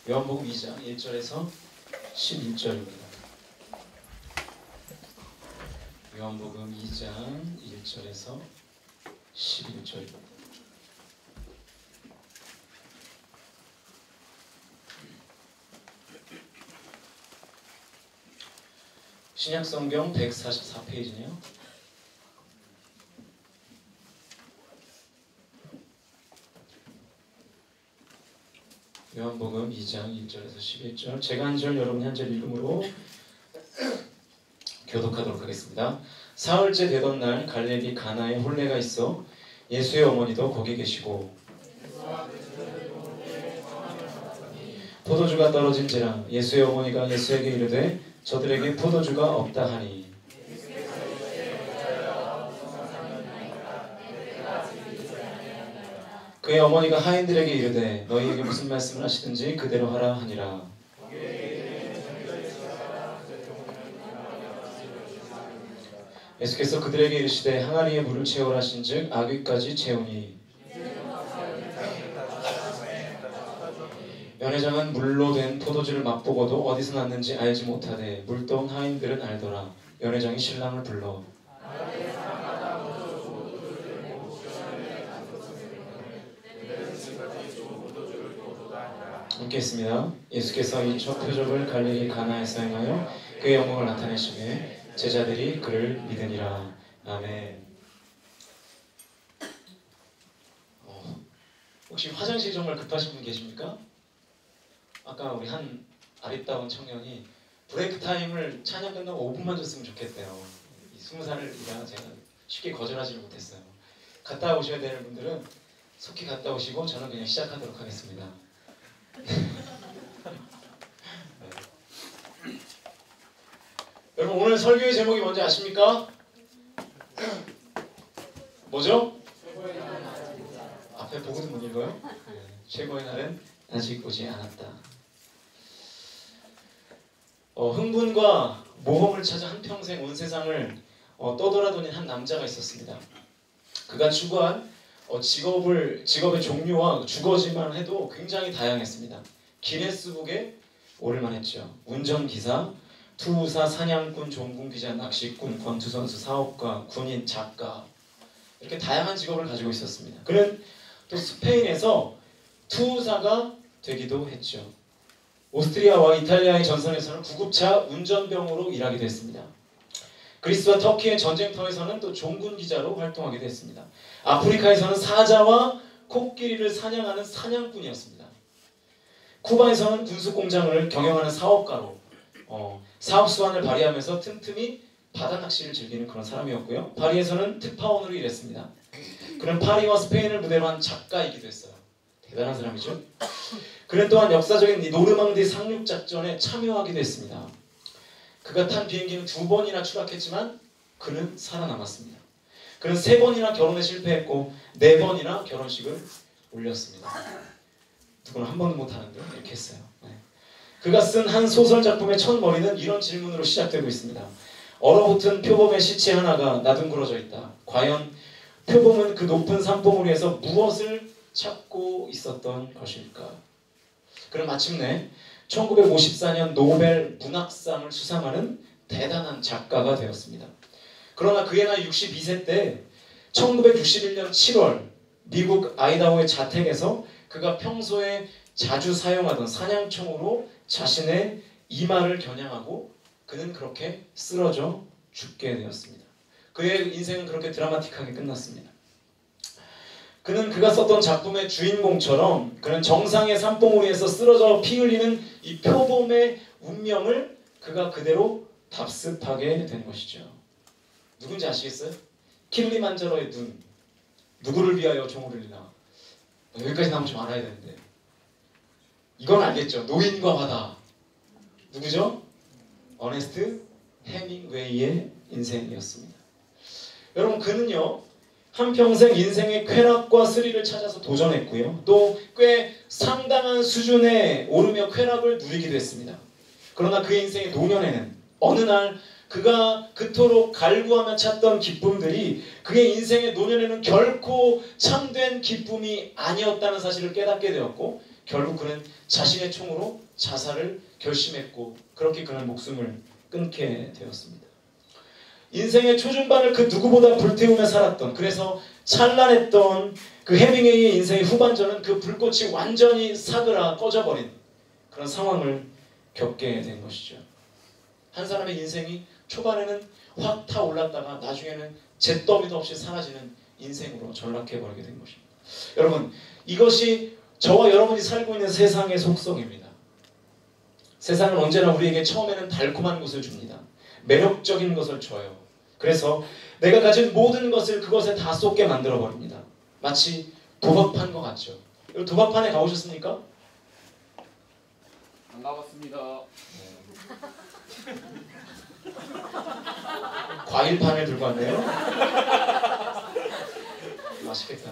요한복음 2장 1절에서 11절입니다. 요한복음 2장 1절에서 11절입니다. 신약성경 144페이지네요. 요한복음 2장 1절에서 11절, 제가 한 절 여러분이 한 절 읽음으로 교독하도록 하겠습니다. 사흘째 되던 날 갈릴리 가나에 혼례가 있어 예수의 어머니도 거기 계시고 포도주가 떨어진지라 예수의 어머니가 예수에게 이르되 저들에게 포도주가 없다 하니 그의 어머니가 하인들에게 이르되 너희에게 무슨 말씀을 하시든지 그대로 하라 하니라. 예수께서 그들에게 이르시되 항아리에 물을 채우라 하신즉 아귀까지 채우니 연회장은 물로 된 포도주를 맛보고도 어디서 났는지 알지 못하되 물떠온 하인들은 알더라. 연회장이 신랑을 불러 읽겠습니다. 예수께서 이 첫 표적을 갈릴리 가나에서 행하여 그의 영광을 나타내시매 제자들이 그를 믿으니라. 아멘. 혹시 화장실 정말 급하신 분 계십니까? 아까 우리 한 아리따운 청년이 브레이크 타임을 찬양 끝나고 5분만 줬으면 좋겠대요. 20살이라 제가 쉽게 거절하지를 못했어요. 갔다 오셔야 되는 분들은 속히 갔다 오시고 저는 그냥 시작하도록 하겠습니다. 네. 여러분 오늘 설교의 제목이 뭔지 아십니까? 뭐죠? 앞에 보고도 못 읽어요? 네. 최고의 날은 아직 오지 않았다. 흥분과 모험을 찾아 한평생 온 세상을 떠돌아다닌 한 남자가 있었습니다. 그가 추구한 직업의 종류와 주거지만 해도 굉장히 다양했습니다. 기네스북에 오를만 했죠. 운전기사, 투우사, 사냥꾼, 종군기자, 낚시꾼, 권투선수, 사업가, 군인, 작가, 이렇게 다양한 직업을 가지고 있었습니다. 그는 또 스페인에서 투우사가 되기도 했죠. 오스트리아와 이탈리아의 전선에서는 구급차 운전병으로 일하기도 했습니다. 그리스와 터키의 전쟁터에서는 또 종군기자로 활동하기도 했습니다. 아프리카에서는 사자와 코끼리를 사냥하는 사냥꾼이었습니다. 쿠바에서는 군수공장을 경영하는 사업가로 사업 수완을 발휘하면서 틈틈이 바다 낚시를 즐기는 그런 사람이었고요. 파리에서는 특파원으로 일했습니다. 그는 파리와 스페인을 무대로 한 작가이기도 했어요. 대단한 사람이죠. 그는 또한 역사적인 노르망디 상륙작전에 참여하기도 했습니다. 그가 탄 비행기는 2번이나 추락했지만 그는 살아남았습니다. 그는 3번이나 결혼에 실패했고 4번이나 결혼식을 올렸습니다. 누구는 한 번도 못하는데 이렇게 했어요. 네. 그가 쓴 한 소설 작품의 첫 머리는 이런 질문으로 시작되고 있습니다. 얼어붙은 표범의 시체 하나가 나둥그러져 있다. 과연 표범은 그 높은 산봉우리 위에서 무엇을 찾고 있었던 것일까? 그는 마침내 1954년 노벨 문학상을 수상하는 대단한 작가가 되었습니다. 그러나 그의 나이 62세 때 1961년 7월 미국 아이다호의 자택에서 그가 평소에 자주 사용하던 사냥총으로 자신의 이마를 겨냥하고 그는 그렇게 쓰러져 죽게 되었습니다. 그의 인생은 그렇게 드라마틱하게 끝났습니다. 그는 그가 썼던 작품의 주인공처럼 그는 정상의 산봉우리에서 쓰러져 피 흘리는 이 표범의 운명을 그가 그대로 답습하게 된 것이죠. 누군지 아시겠어요? 킬리만자로의 눈. 누구를 위하여 종을 울리나. 여기까지 나오면 좀 알아야 되는데. 이건 알겠죠? 노인과 바다. 누구죠? 어네스트 헤밍웨이의 인생이었습니다. 여러분 그는요. 한평생 인생의 쾌락과 스릴을 찾아서 도전했고요. 또 꽤 상당한 수준에 오르며 쾌락을 누리기도 했습니다. 그러나 그의 인생의 노년에는 어느 날 그가 그토록 갈구하며 찾던 기쁨들이 그의 인생의 노년에는 결코 참된 기쁨이 아니었다는 사실을 깨닫게 되었고 결국 그는 자신의 총으로 자살을 결심했고 그렇게 그는 목숨을 끊게 되었습니다. 인생의 초중반을 그 누구보다 불태우며 살았던, 그래서 찬란했던 그 해밍웨이의 인생의 후반전은 그 불꽃이 완전히 사그라 꺼져버린 그런 상황을 겪게 된 것이죠. 한 사람의 인생이 초반에는 확 타올랐다가 나중에는 잿더미도 없이 사라지는 인생으로 전락해버리게 된 것입니다. 여러분, 이것이 저와 여러분이 살고 있는 세상의 속성입니다. 세상은 언제나 우리에게 처음에는 달콤한 것을 줍니다. 매력적인 것을 줘요. 그래서 내가 가진 모든 것을 그것에 다 쏟게 만들어버립니다. 마치 도박판 것 같죠. 여러분, 도박판에 가보셨습니까? 안 가봤습니다. 과일판을 들고 왔네요. 맛있겠다.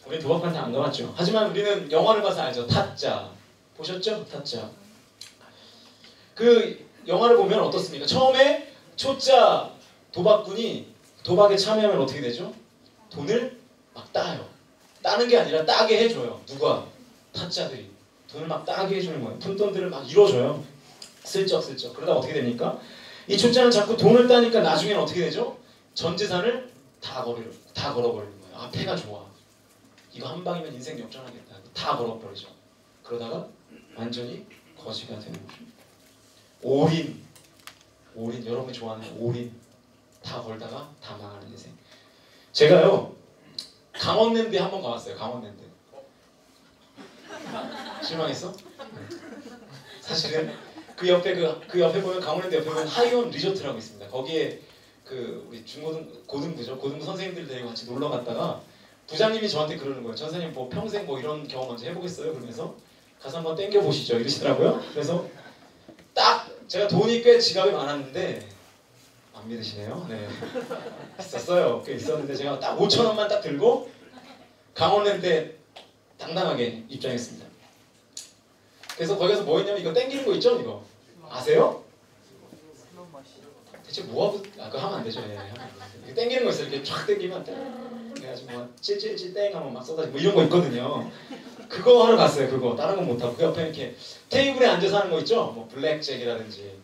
우리 도박판 다 안 가봤죠. 하지만 우리는 영화를 봐서 알죠. 타짜. 보셨죠? 타짜. 그 영화를 보면 어떻습니까? 처음에 초짜 도박꾼이 도박에 참여하면 어떻게 되죠? 돈을 막 따요. 따는 게 아니라 따게 해줘요. 누가? 타짜들이. 돈을 막 따게 해주는 거예요. 푼돈들을 막 잃어줘요. 슬쩍슬쩍. 그러다 어떻게 됩니까? 이 초짜는 자꾸 돈을 따니까 나중에는 어떻게 되죠? 전 재산을 다 걸어버리는 거예요. 아, 패가 좋아. 이거 한 방이면 인생 역전하겠다. 다 걸어버리죠. 그러다가 완전히 거지가 되는 것입니다. 올인, 여러분이 좋아하는 올인 다 걸다가 다 망하는 인생. 제가요 강원랜드에 한번 가봤어요. 강원랜드. 실망했어? 사실은 그 옆에 보면 강원랜드 옆에 보면 하이온 리조트라고 있습니다. 거기에 그 우리 고등부죠. 고등부 선생님들 데리고 같이 놀러 갔다가 부장님이 저한테 그러는 거예요. 전사님 뭐 평생 뭐 이런 경험 먼저 해보겠어요? 그러면서 가서 한번 땡겨 보시죠 이러시더라고요. 그래서 딱 제가 돈이 꽤 지갑에 많았는데 안 믿으시네요. 네, 있었어요. 꽤 있었는데 제가 딱 5,000원만 딱 들고 강원랜드에 당당하게 입장했습니다. 그래서 거기 가서 뭐 했냐면 이거 땡기는 거 있죠? 이거 아세요? 대체 뭐하고 그거 하면 안 되죠. 예, 이렇게 땡기는 거 있어요. 이렇게 쫙 땡기면 그래가지고 뭐 777 땡 하면 막 쏟아지고 뭐 이런 거 있거든요. 그거 하러 갔어요. 그거 다른 건 못하고 그 옆에 이렇게 테이블에 앉아서 하는 거 있죠? 뭐 블랙잭이라든지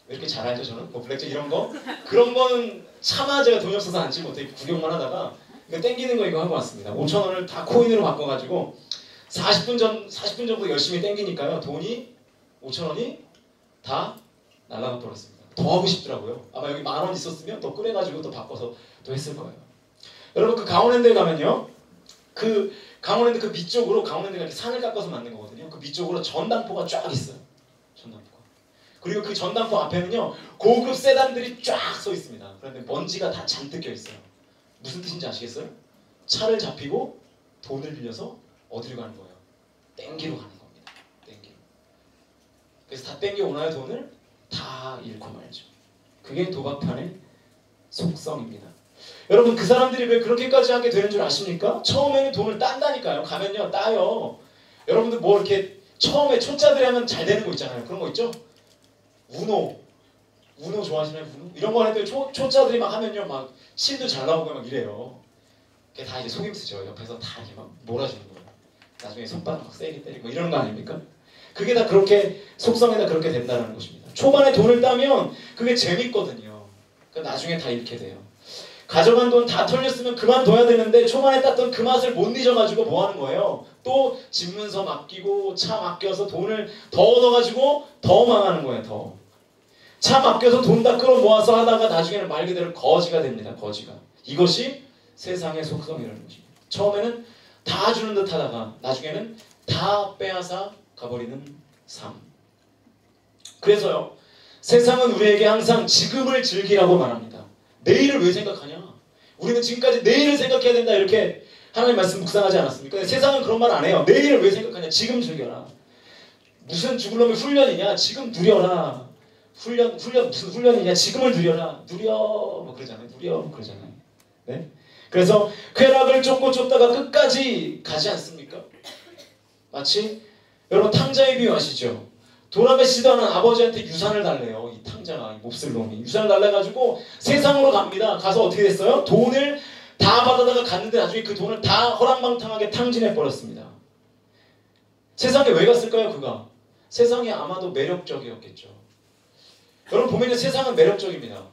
왜 이렇게 잘 알죠 저는? 뭐 블랙잭 이런 거? 그런 거는 차마 제가 돈이 없어서 앉지 못해 구경만 하다가 이거 땡기는 거 이거 하고 왔습니다. 5,000원을 다 코인으로 바꿔가지고 40분 정도 열심히 땡기니까요. 돈이 5,000원이 다 날아가 버렸습니다. 더 하고 싶더라고요. 아마 여기 10,000원 있었으면 더 꺼내가지고 또 바꿔서 또 했을 거예요. 여러분 그 강원랜드에 가면요. 그 강원랜드 그 밑쪽으로 강원랜드가 이렇게 산을 깎아서 만든 거거든요. 그 밑쪽으로 전당포가 쫙 있어요. 전당포가. 그리고 그 전당포 앞에는요. 고급 세단들이 쫙 서 있습니다. 그런데 먼지가 다 잔뜩 껴 있어요. 무슨 뜻인지 아시겠어요? 차를 잡히고 돈을 빌려서 어디로 가는 거예요? 땡기로 가는 겁니다. 땡기로. 그래서 다 땡겨 오나요 돈을? 다 잃고 말죠. 그게 도박판의 속성입니다. 여러분 그 사람들이 왜 그렇게까지 하게 되는 줄 아십니까? 처음에는 돈을 딴다니까요. 가면요 따요. 여러분들 뭐 이렇게 처음에 초짜들이 하면 잘 되는 거 있잖아요. 그런 거 있죠? 우노 좋아하시나요? 우노? 이런 거 할 때 초짜들이 막 하면요 막 실도 잘 나오고 막 이래요. 그게 다 이제 속임수죠. 옆에서 다 이렇게 막 몰아주는 거예요. 나중에 손바닥 막 세게 때리고 이런 거 아닙니까? 그게 다 그렇게 속성에다 그렇게 된다는 것입니다. 초반에 돈을 따면 그게 재밌거든요. 그러니까 나중에 다 잃게 돼요. 가져간 돈 다 털렸으면 그만둬야 되는데 초반에 땄던 그 맛을 못 잊어가지고 뭐 하는 거예요? 또 집문서 맡기고 차 맡겨서 돈을 더 얻어가지고 더 망하는 거예요. 더. 차 맡겨서 돈 다 끌어모아서 하다가 나중에는 말 그대로 거지가 됩니다. 거지가. 이것이 세상의 속성이라는 것입니다. 처음에는 다 주는 듯 하다가 나중에는 다 빼앗아 가버리는 삶. 그래서요. 세상은 우리에게 항상 지금을 즐기라고 말합니다. 내일을 왜 생각하냐? 우리는 지금까지 내일을 생각해야 된다 이렇게 하나님 말씀 묵상하지 않았습니까? 근데 세상은 그런 말 안 해요. 내일을 왜 생각하냐? 지금 즐겨라. 무슨 죽을 놈의 훈련이냐? 지금 누려라. 훈련 무슨 훈련이냐? 지금을 누려라. 누려 뭐 그러잖아요. 누려 뭐 그러잖아요. 네? 그래서 쾌락을 쫓다가 끝까지 가지 않습니까? 마치 여러분 탕자의 비유 아시죠? 돌아가시지도 않은 아버지한테 유산을 달래요. 이 탕자가 이 몹쓸 놈이 유산을 달래가지고 세상으로 갑니다. 가서 어떻게 됐어요? 돈을 다 받아다가 갔는데 나중에 그 돈을 다 허랑방탕하게 탕진해 버렸습니다. 세상에 왜 갔을까요? 그가 세상이 아마도 매력적이었겠죠. 여러분 보면요, 세상은 매력적입니다.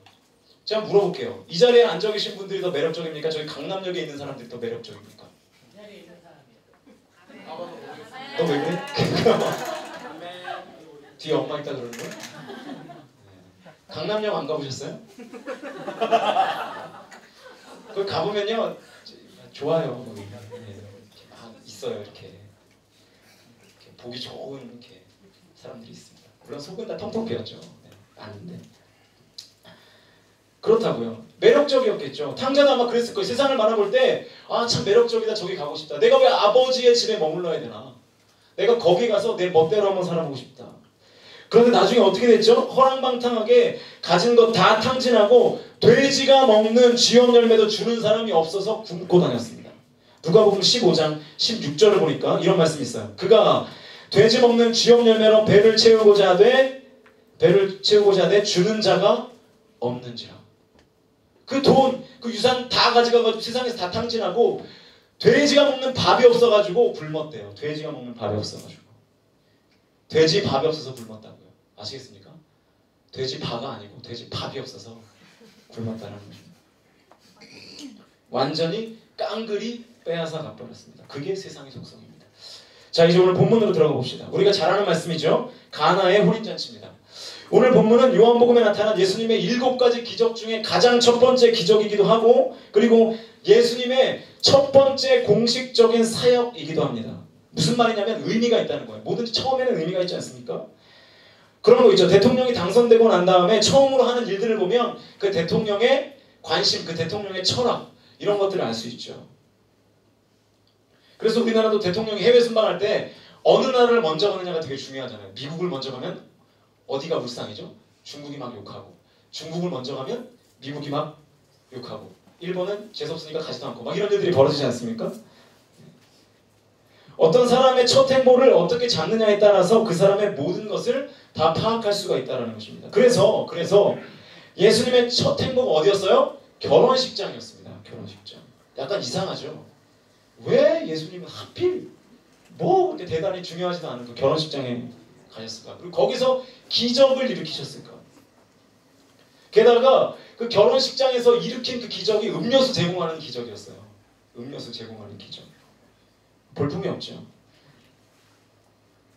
제가 물어볼게요. 이 자리에 앉아 계신 분들이 더 매력적입니까? 저희 강남역에 있는 사람들이 더 매력적입니까? 너 왜 그래? 뒤에 엄마 있다 그러는 거야? 강남역 안 가보셨어요? 거기 가보면요, 좋아요. 거기 있어요. 이렇게 보기 좋은 이렇게 사람들이 있습니다. 물론 속은 다 텅텅 비었죠. 네, 아는데 그렇다고요. 매력적이었겠죠. 탕자도 아마 그랬을 거예요. 세상을 바라볼 때 아, 참 매력적이다. 저기 가고 싶다. 내가 왜 아버지의 집에 머물러야 되나? 내가 거기 가서 내 멋대로 한번 살아보고 싶다. 그런데 나중에 어떻게 됐죠? 허랑방탕하게 가진 것 다 탕진하고 돼지가 먹는 쥐염 열매도 주는 사람이 없어서 굶고 다녔습니다. 누가복음 15장 16절을 보니까 이런 말씀이 있어요. 그가 돼지 먹는 쥐염 열매로 배를 채우고자 하되 주는 자가 없는지라. 그 돈, 그 유산 다 가져가가지고 세상에서 다 탕진하고 돼지가 먹는 밥이 없어가지고 굶었대요. 돼지가 먹는 밥이 없어가지고. 돼지 밥이 없어서 굶었다고요. 아시겠습니까? 돼지 밥가 아니고 돼지 밥이 없어서 굶었다는 거죠. 완전히 깡그리 빼앗아 가버렸습니다. 그게 세상의 속성입니다. 자, 이제 오늘 본문으로 들어가 봅시다. 우리가 잘 아는 말씀이죠. 가나의 혼인잔치입니다. 오늘 본문은 요한복음에 나타난 예수님의 7가지 기적 중에 가장 첫 번째 기적이기도 하고, 그리고 예수님의 첫 번째 공식적인 사역이기도 합니다. 무슨 말이냐면 의미가 있다는 거예요. 뭐든지 처음에는 의미가 있지 않습니까? 그런 거 있죠. 대통령이 당선되고 난 다음에 처음으로 하는 일들을 보면 그 대통령의 관심, 그 대통령의 철학, 이런 것들을 알 수 있죠. 그래서 우리나라도 대통령이 해외 순방할 때 어느 나라를 먼저 가느냐가 되게 중요하잖아요. 미국을 먼저 가면 어디가 울상이죠? 중국이 막 욕하고, 중국을 먼저 가면 미국이 막 욕하고, 일본은 재수없으니까 가지도 않고, 막 이런 일들이 벌어지지 않습니까? 어떤 사람의 첫 행보를 어떻게 잡느냐에 따라서 그 사람의 모든 것을 다 파악할 수가 있다는 것입니다. 그래서 예수님의 첫 행보가 어디였어요? 결혼식장이었습니다. 결혼식장. 약간 이상하죠? 왜 예수님은 하필 뭐 그렇게 대단히 중요하지도 않은 그 결혼식장에 가셨을까? 그리고 거기서 기적을 일으키셨을까? 게다가 그 결혼식장에서 일으킨 그 기적이 음료수 제공하는 기적이었어요. 음료수 제공하는 기적. 볼품이 없죠.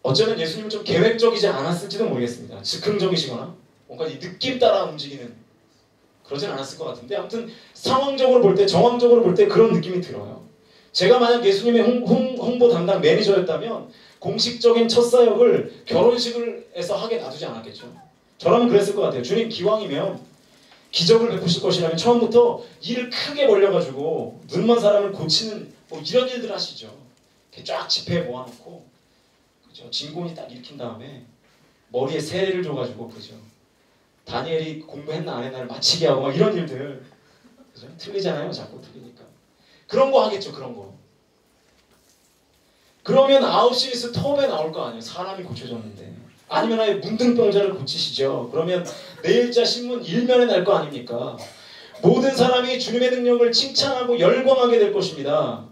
어쩌면 예수님은 좀 계획적이지 않았을지도 모르겠습니다. 즉흥적이시거나 뭔가 이 느낌 따라 움직이는, 그러진 않았을 것 같은데, 아무튼 상황적으로 볼 때, 정황적으로 볼 때 그런 느낌이 들어요. 제가 만약 예수님의 홍보 담당 매니저였다면 공식적인 첫 사역을 결혼식에서 하게 놔두지 않았겠죠. 저라면 그랬을 것 같아요. 주님 기왕이면 기적을 베푸실 것이라면 처음부터 일을 크게 벌려가지고 눈먼 사람을 고치는 뭐 이런 일들 하시죠. 이렇게 쫙 지폐에 모아놓고, 그죠? 진공이 딱 일으킨 다음에 머리에 세례를 줘가지고, 그죠? 다니엘이 공부했나 안 했나를 맞히게 하고 막 이런 일들, 그죠? 틀리잖아요. 자꾸 틀리니까. 그런 거 하겠죠. 그런 거. 그러면 9시 뉴스 톱에 나올 거 아니에요. 사람이 고쳐졌는데. 아니면 아예 문둥병자를 고치시죠. 그러면 내일자 신문 1면에 날 거 아닙니까? 모든 사람이 주님의 능력을 칭찬하고 열광하게 될 것입니다.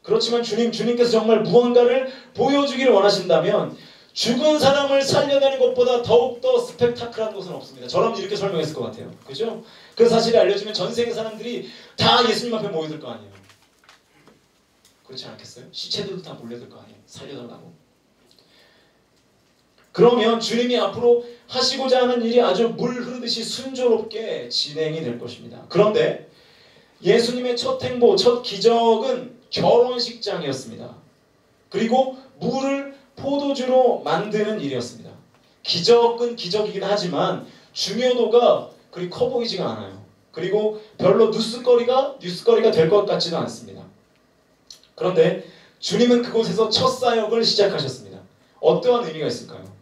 그렇지만 주님께서 정말 무언가를 보여주기를 원하신다면 죽은 사람을 살려내는 것보다 더욱더 스펙타클한 것은 없습니다. 저라면 이렇게 설명했을 것 같아요. 그죠? 그 사실을 알려주면 전 세계 사람들이 다 예수님 앞에 모여들 거 아니에요. 그렇지 않겠어요? 시체들도 다 몰려들 거 아니에요. 살려달라고. 그러면 주님이 앞으로 하시고자 하는 일이 아주 물 흐르듯이 순조롭게 진행이 될 것입니다. 그런데 예수님의 첫 행보, 첫 기적은 결혼식장이었습니다. 그리고 물을 포도주로 만드는 일이었습니다. 기적은 기적이긴 하지만 중요도가 그리 커 보이지가 않아요. 그리고 별로 뉴스거리가 될 것 같지도 않습니다. 그런데 주님은 그곳에서 첫 사역을 시작하셨습니다. 어떠한 의미가 있을까요?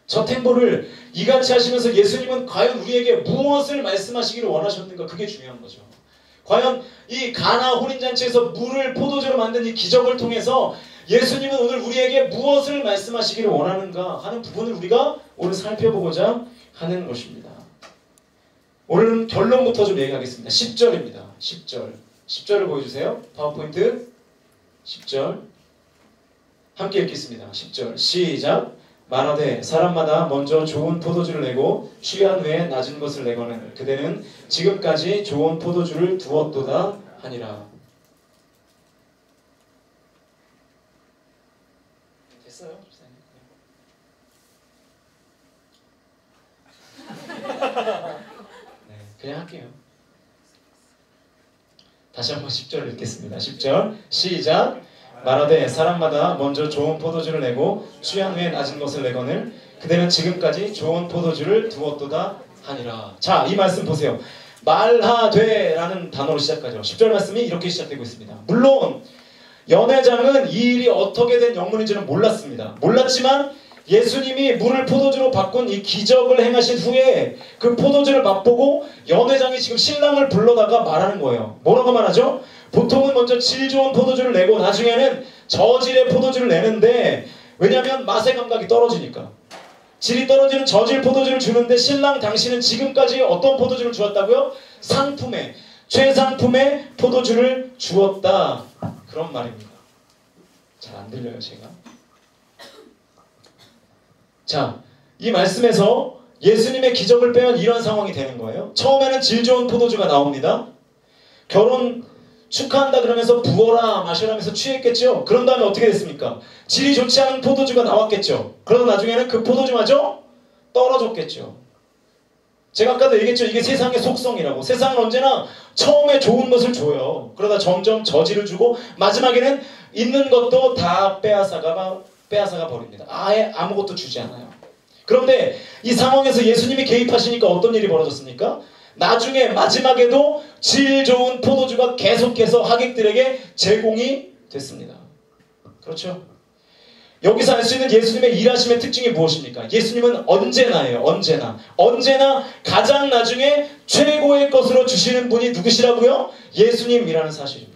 첫 행보를 이같이 하시면서 예수님은 과연 우리에게 무엇을 말씀하시기를 원하셨는가? 그게 중요한 거죠. 과연 이 가나 혼인잔치에서 물을 포도주로 만든 이 기적을 통해서 예수님은 오늘 우리에게 무엇을 말씀하시기를 원하는가 하는 부분을 우리가 오늘 살펴보고자 하는 것입니다. 오늘은 결론부터 좀 얘기하겠습니다. 10절입니다. 10절. 10절을 보여주세요. 파워포인트 10절. 함께 읽겠습니다. 10절 시작. 말하되 사람마다 먼저 좋은 포도주를 내고 취한 후에 낮은 것을 내거늘 그대는 지금까지 좋은 포도주를 두었도다 하니라. 됐어요. 네, 그냥 할게요. 다시 한번 10절 읽겠습니다. 10절 시작. 말하되 사람마다 먼저 좋은 포도주를 내고 취한 후에 낮은 것을 내거늘 그대는 지금까지 좋은 포도주를 두었도다 하니라. 자, 이 말씀 보세요. 말하되 라는 단어로 시작하죠. 10절 말씀이 이렇게 시작되고 있습니다. 물론 연회장은 이 일이 어떻게 된 영문인지는 몰랐습니다. 몰랐지만 예수님이 물을 포도주로 바꾼 이 기적을 행하신 후에 그 포도주를 맛보고 연회장이 지금 신랑을 불러다가 말하는 거예요. 뭐라고 말하죠? 보통은 먼저 질 좋은 포도주를 내고 나중에는 저질의 포도주를 내는데, 왜냐하면 맛의 감각이 떨어지니까. 질이 떨어지는 저질 포도주를 주는데 신랑 당신은 지금까지 어떤 포도주를 주었다고요? 상품의, 최상품의 포도주를 주었다. 그런 말입니다. 잘 안 들려요 제가. 자, 이 말씀에서 예수님의 기적을 빼면 이런 상황이 되는 거예요. 처음에는 질 좋은 포도주가 나옵니다. 결혼 축하한다 그러면서 부어라 마셔라면서 취했겠죠. 그런 다음에 어떻게 됐습니까? 질이 좋지 않은 포도주가 나왔겠죠. 그러다 나중에는 그 포도주마저 떨어졌겠죠. 제가 아까도 얘기했죠. 이게 세상의 속성이라고. 세상은 언제나 처음에 좋은 것을 줘요. 그러다 점점 저질을 주고 마지막에는 있는 것도 다 빼앗아가 버립니다. 아예 아무것도 주지 않아요. 그런데 이 상황에서 예수님이 개입하시니까 어떤 일이 벌어졌습니까? 나중에 마지막에도 질 좋은 포도주가 계속해서 하객들에게 제공이 됐습니다. 그렇죠? 여기서 알 수 있는 예수님의 일하심의 특징이 무엇입니까? 예수님은 언제나예요. 언제나 가장 나중에 최고의 것으로 주시는 분이 누구시라고요? 예수님이라는 사실입니다.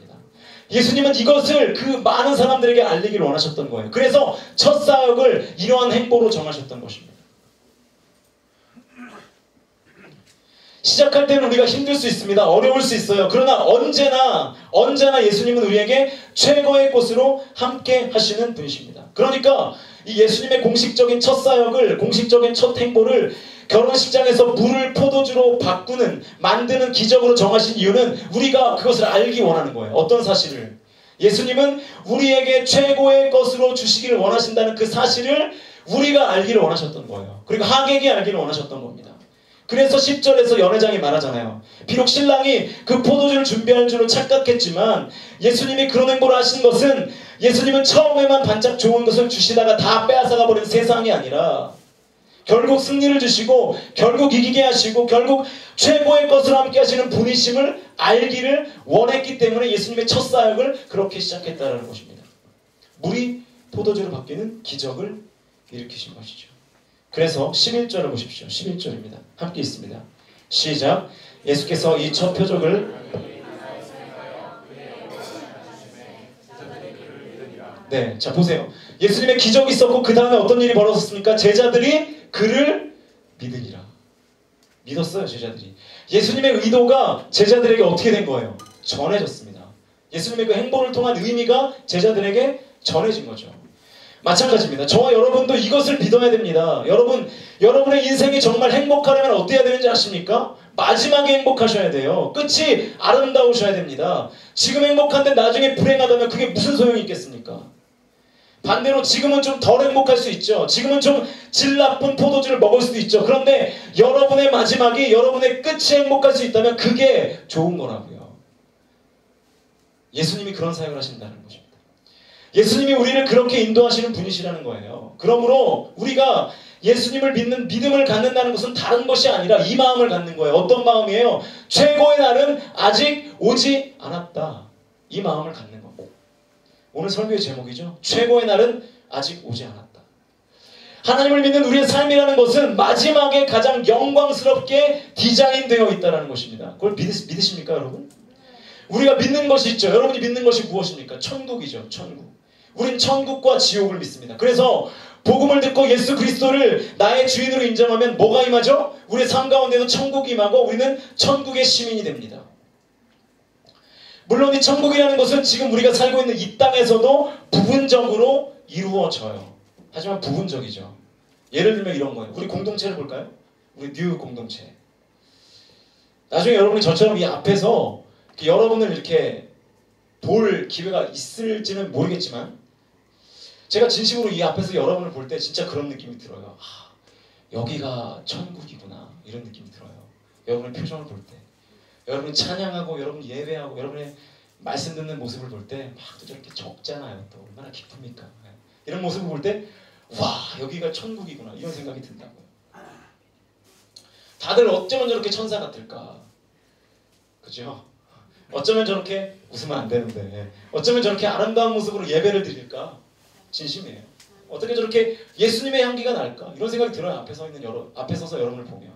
예수님은 이것을 그 많은 사람들에게 알리기를 원하셨던 거예요. 그래서 첫 사역을 이러한 행보로 정하셨던 것입니다. 시작할 때는 우리가 힘들 수 있습니다. 어려울 수 있어요. 그러나 언제나 예수님은 우리에게 최고의 곳으로 함께 하시는 분이십니다. 그러니까 이 예수님의 공식적인 첫 사역을, 공식적인 첫 행보를 결혼식장에서 물을 포도주로 만드는 기적으로 정하신 이유는 우리가 그것을 알기 원하는 거예요. 어떤 사실을? 예수님은 우리에게 최고의 것으로 주시기를 원하신다는 그 사실을 우리가 알기를 원하셨던 거예요. 그리고 하객이 알기를 원하셨던 겁니다. 그래서 10절에서 연회장이 말하잖아요. 비록 신랑이 그 포도주를 준비할 줄로 착각했지만 예수님이 그런 행보를 하신 것은 예수님은 처음에만 반짝 좋은 것을 주시다가 다 빼앗아가 버린 세상이 아니라 결국 승리를 주시고 결국 이기게 하시고 결국 최고의 것으로 함께 하시는 분이심을 알기를 원했기 때문에 예수님의 첫 사역을 그렇게 시작했다는 것입니다. 물이 포도주로 바뀌는 기적을 일으키신 것이죠. 그래서 11절을 보십시오. 11절입니다. 함께 있습니다. 시작. 예수께서 이 첫 표적을 네, 자 보세요. 예수님의 기적이 있었고 그 다음에 어떤 일이 벌어졌습니까? 제자들이 그를 믿으니라. 믿었어요, 제자들이. 예수님의 의도가 제자들에게 어떻게 된 거예요? 전해졌습니다. 예수님의 그 행보를 통한 의미가 제자들에게 전해진 거죠. 마찬가지입니다. 저와 여러분도 이것을 믿어야 됩니다. 여러분의 인생이 정말 행복하려면 어떻게 해야 되는지 아십니까? 마지막에 행복하셔야 돼요. 끝이 아름다우셔야 됩니다. 지금 행복한데 나중에 불행하다면 그게 무슨 소용이 있겠습니까? 반대로 지금은 좀 덜 행복할 수 있죠. 지금은 좀 질 나쁜 포도주를 먹을 수도 있죠. 그런데 여러분의 마지막이, 여러분의 끝이 행복할 수 있다면 그게 좋은 거라고요. 예수님이 그런 사역을 하신다는 거죠. 예수님이 우리를 그렇게 인도하시는 분이시라는 거예요. 그러므로 우리가 예수님을 믿는 믿음을 갖는다는 것은 다른 것이 아니라 이 마음을 갖는 거예요. 어떤 마음이에요? 최고의 날은 아직 오지 않았다. 이 마음을 갖는 겁니다. 오늘 설교의 제목이죠. 최고의 날은 아직 오지 않았다. 하나님을 믿는 우리의 삶이라는 것은 마지막에 가장 영광스럽게 디자인되어 있다는 것입니다. 그걸 믿으십니까 여러분? 우리가 믿는 것이 있죠. 여러분이 믿는 것이 무엇입니까? 천국이죠. 천국. 우린 천국과 지옥을 믿습니다. 그래서 복음을 듣고 예수 그리스도를 나의 주인으로 인정하면 뭐가 임하죠? 우리의 삶 가운데도 천국이 임하고 우리는 천국의 시민이 됩니다. 물론 이 천국이라는 것은 지금 우리가 살고 있는 이 땅에서도 부분적으로 이루어져요. 하지만 부분적이죠. 예를 들면 이런 거예요. 우리 공동체를 볼까요? 우리 뉴 공동체. 나중에 여러분이 저처럼 이 앞에서 여러분을 이렇게 볼 기회가 있을지는 모르겠지만 제가 진심으로 이 앞에서 여러분을 볼 때 진짜 그런 느낌이 들어요. 아, 여기가 천국이구나 이런 느낌이 들어요. 여러분의 표정을 볼 때, 여러분이 찬양하고 여러분 예배하고 여러분의 말씀 듣는 모습을 볼 때 막 또 저렇게 적잖아요. 또 얼마나 기쁩니까? 이런 모습을 볼 때 와 여기가 천국이구나 이런 생각이 든다고요. 다들 어쩌면 저렇게 천사 같을까? 그죠? 어쩌면 저렇게 웃으면 안 되는데 어쩌면 저렇게 아름다운 모습으로 예배를 드릴까? 진심이에요. 어떻게 저렇게 예수님의 향기가 날까? 이런 생각이 들어요. 앞에 서서 여러분을 보면.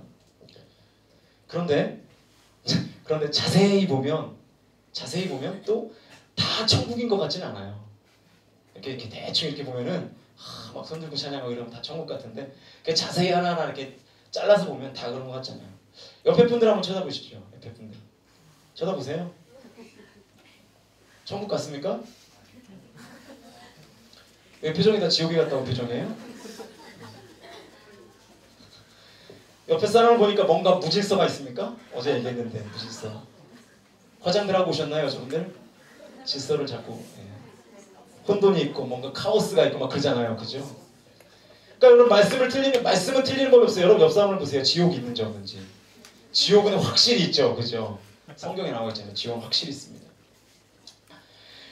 그런데 자세히 보면 또 다 천국인 것 같지는 않아요. 이렇게 대충 이렇게 보면은 막 손들고 찬양하고 이러면 다 천국 같은데 자세히 하나하나 이렇게 잘라서 보면 다 그런 것 같잖아요. 옆에 분들 한번 쳐다보시죠. 옆에 분들 쳐다보세요. 천국 같습니까? 왜 표정이 다 지옥에 갔다 온 표정이에요? 옆에 사람을 보니까 뭔가 무질서가 있습니까? 어제 얘기했는데 무질서. 화장들 하고 오셨나요, 저분들? 질서를 잡고 혼돈이 있고 뭔가 카오스가 있고 막 그러잖아요, 그죠? 그러니까 여러분 말씀은 틀리는 법이 없어요. 여러분 옆 사람을 보세요. 지옥이 있는지 없는지. 지옥은 확실히 있죠, 그죠? 성경에 나와 있잖아요. 지옥은 확실히 있습니다.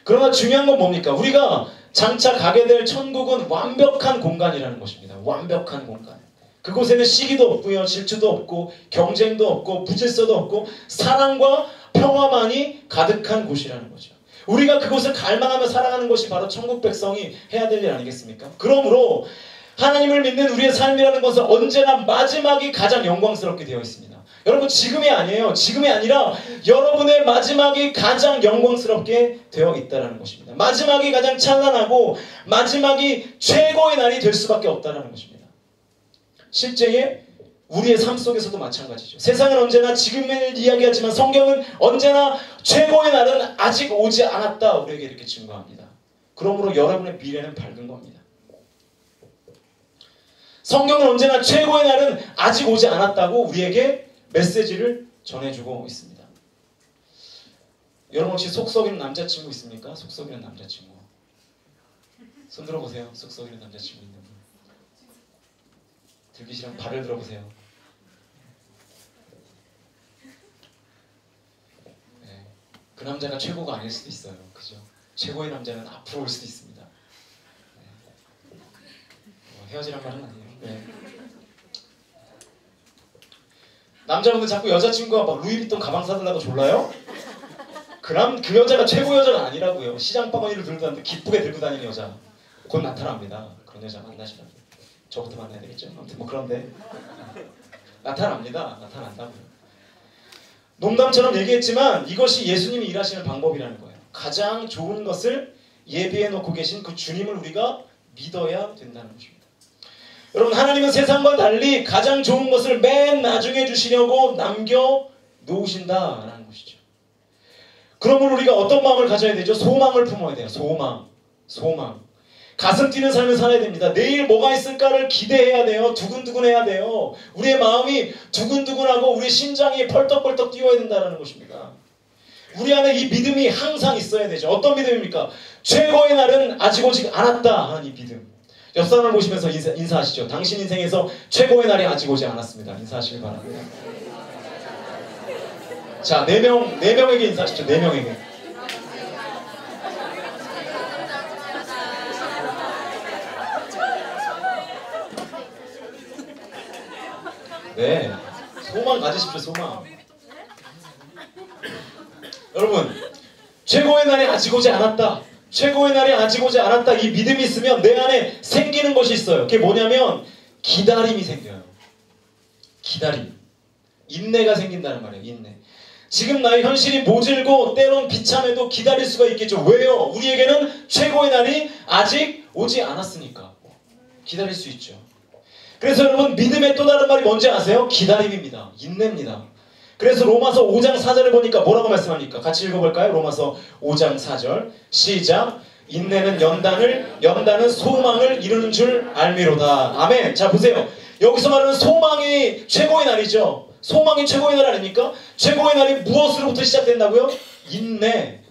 그러나 중요한 건 뭡니까? 우리가 장차 가게 될 천국은 완벽한 공간이라는 것입니다. 완벽한 공간. 그곳에는 시기도 없고요, 질투도 없고, 경쟁도 없고, 무질서도 없고, 사랑과 평화만이 가득한 곳이라는 거죠. 우리가 그곳을 갈망하며 살아가는 것이 바로 천국 백성이 해야 될 일 아니겠습니까? 그러므로 하나님을 믿는 우리의 삶이라는 것은 언제나 마지막이 가장 영광스럽게 되어 있습니다. 여러분 지금이 아니에요. 지금이 아니라 여러분의 마지막이 가장 영광스럽게 되어 있다는 것입니다. 마지막이 가장 찬란하고 마지막이 최고의 날이 될 수밖에 없다는 것입니다. 실제에 우리의 삶 속에서도 마찬가지죠. 세상은 언제나 지금을 이야기하지만 성경은 언제나 최고의 날은 아직 오지 않았다 우리에게 이렇게 증거합니다. 그러므로 여러분의 미래는 밝은 겁니다. 성경은 언제나 최고의 날은 아직 오지 않았다고 우리에게 메시지를 전해주고 있습니다. 여러분 혹시 속 썩이는 남자친구 있습니까? 속 썩이는 남자친구. 손 들어보세요. 속 썩이는 남자친구 있는 분. 들기 싫으면 발을 들어보세요. 네. 그 남자가 최고가 아닐 수도 있어요. 그죠? 최고의 남자는 앞으로 올 수도 있습니다. 네. 헤어지란 말은 아니에요. 네. 남자분들 자꾸 여자친구가 막 루이비통 가방 사달라고 졸라요? 그 여자가 최고 여자가 아니라고요. 시장 바구니를 들고 다니는데 기쁘게 들고 다니는 여자 곧 나타납니다. 그런 여자 만나시라고. 저부터 만나야 되겠죠? 아무튼 뭐 그런데 나타난다고요. 농담처럼 얘기했지만 이것이 예수님이 일하시는 방법이라는 거예요. 가장 좋은 것을 예비해 놓고 계신 그 주님을 우리가 믿어야 된다는 것입니다. 여러분 하나님은 세상과 달리 가장 좋은 것을 맨 나중에 주시려고 남겨 놓으신다라는 것이죠. 그러므로 우리가 어떤 마음을 가져야 되죠? 소망을 품어야 돼요. 소망. 가슴 뛰는 삶을 살아야 됩니다. 내일 뭐가 있을까를 기대해야 돼요. 두근두근해야 돼요. 우리의 마음이 두근두근하고 우리 심장이 펄떡펄떡 뛰어야 된다는 것입니다. 우리 안에 이 믿음이 항상 있어야 되죠. 어떤 믿음입니까? 최고의 날은 아직 오지 않았다 하는 이 믿음. 옆 사람을 보시면서 인사하시죠. 당신 인생에서 최고의 날이 아직 오지 않았습니다. 인사하시길 바랍니다. 자, 4명에게 인사하십시오. 4명에게. 네, 소망 가지십시오. 소망. 여러분, 최고의 날이 아직 오지 않았다. 최고의 날이 아직 오지 않았다. 이 믿음이 있으면 내 안에 생기는 것이 있어요. 그게 뭐냐면 기다림이 생겨요. 기다림. 인내가 생긴다는 말이에요. 인내. 지금 나의 현실이 모질고 때론 비참해도 기다릴 수가 있겠죠. 왜요? 우리에게는 최고의 날이 아직 오지 않았으니까 기다릴 수 있죠. 그래서 여러분, 믿음의 또 다른 말이 뭔지 아세요? 기다림입니다. 인내입니다. 그래서 로마서 5장 4절을 보니까 뭐라고 말씀합니까? 같이 읽어볼까요? 로마서 5장 4절 시작. 인내는 연단은 소망을 이루는 줄 알미로다. 아멘. 자, 보세요. 여기서 말하는 소망이 최고의 날이죠. 소망이 최고의 날 아닙니까? 최고의 날이 무엇으로부터 시작된다고요? 인내,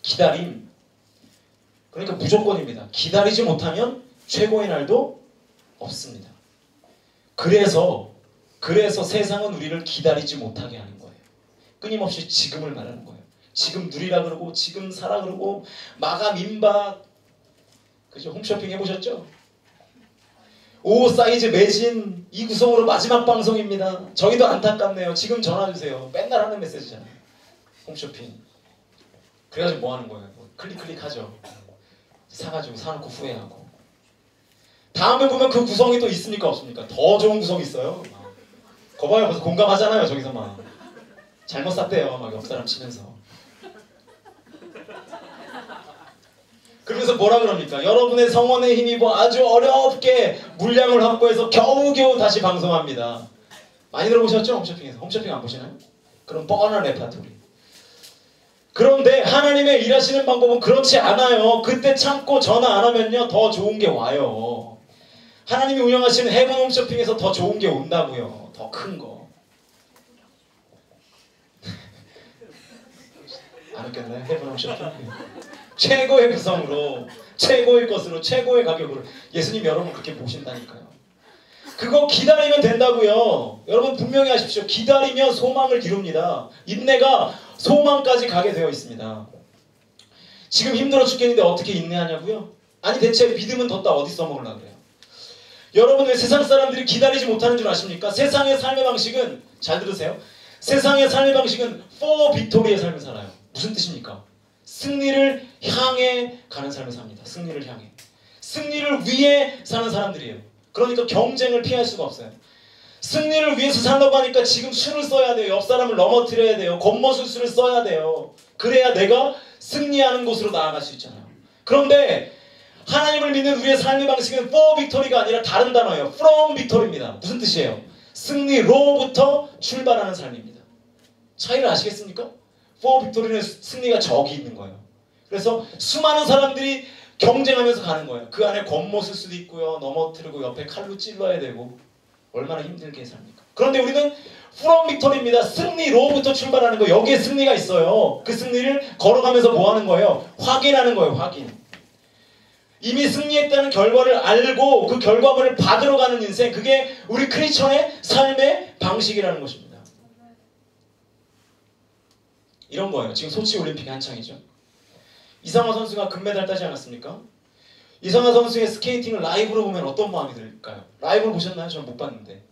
기다림. 그러니까 무조건입니다. 기다리지 못하면 최고의 날도 없습니다. 그래서 세상은 우리를 기다리지 못하게 하는 거예요. 끊임없이 지금을 말하는 거예요. 지금 누리라 그러고 지금 사라 그러고 마감 임박. 그죠? 홈쇼핑 해보셨죠? 5 사이즈 매진 이 구성으로 마지막 방송입니다. 저희도 안타깝네요. 지금 전화주세요. 맨날 하는 메시지잖아요. 홈쇼핑. 그래가지고 뭐 하는 거예요? 뭐 클릭하죠. 사가지고 사놓고 후회하고. 다음에 보면 그 구성이 또 있습니까 없습니까? 더 좋은 구성이 있어요. 거봐요. 벌써 공감하잖아요. 저기서 막 잘못 샀대요. 막 옆사람 치면서. 그러면서 뭐라 그럽니까? 여러분의 성원에 힘입어 아주 어렵게 물량을 확보해서 겨우겨우 다시 방송합니다. 많이 들어보셨죠? 홈쇼핑에서. 홈쇼핑 안 보시나요? 그럼 뻔한 레파토리. 그런데 하나님의 일하시는 방법은 그렇지 않아요. 그때 참고 전화 안 하면요 더 좋은 게 와요. 하나님이 운영하시는 헤븐 홈쇼핑에서 더 좋은 게 온다고요. 더 큰 거. 안 웃겼나요? 헤븐 홈쇼핑? 최고의 구성으로 최고의 것으로 최고의 가격으로 예수님 여러분 그렇게 모신다니까요. 그거 기다리면 된다고요. 여러분 분명히 하십시오. 기다리면 소망을 이룹니다. 인내가 소망까지 가게 되어 있습니다. 지금 힘들어 죽겠는데 어떻게 인내하냐고요? 아니 대체 믿음은 뒀다 어디 써먹으려고 그래요? 여러분 왜 세상 사람들이 기다리지 못하는 줄 아십니까? 세상의 삶의 방식은 잘 들으세요. 세상의 삶의 방식은 for victory의 삶을 살아요. 무슨 뜻입니까? 승리를 향해 가는 삶을 삽니다. 승리를 향해. 승리를 위해 사는 사람들이에요. 그러니까 경쟁을 피할 수가 없어요. 승리를 위해서 살려고 하니까 지금 수를 써야 돼요. 옆 사람을 넘어뜨려야 돼요. 겉모술수를 써야 돼요. 그래야 내가 승리하는 곳으로 나아갈 수 있잖아요. 그런데 하나님을 믿는 우리의 삶의 방식은 for victory가 아니라 다른 단어예요. from victory입니다. 무슨 뜻이에요? 승리로부터 출발하는 삶입니다. 차이를 아시겠습니까? for victory는 승리가 저기 있는 거예요. 그래서 수많은 사람들이 경쟁하면서 가는 거예요. 그 안에 겉모술 수도 있고요. 넘어뜨리고 옆에 칼로 찔러야 되고 얼마나 힘들게 삽니까? 그런데 우리는 from victory입니다. 승리로부터 출발하는 거. 여기에 승리가 있어요. 그 승리를 걸어가면서 뭐 하는 거예요? 확인하는 거예요. 확인. 이미 승리했다는 결과를 알고 그 결과물을 받으러 가는 인생, 그게 우리 크리스천의 삶의 방식이라는 것입니다. 이런 거예요. 지금 소치 올림픽이 한창이죠. 이상화 선수가 금메달 따지 않았습니까? 이상화 선수의 스케이팅을 라이브로 보면 어떤 마음이 들까요? 라이브로 보셨나요? 저는 못 봤는데.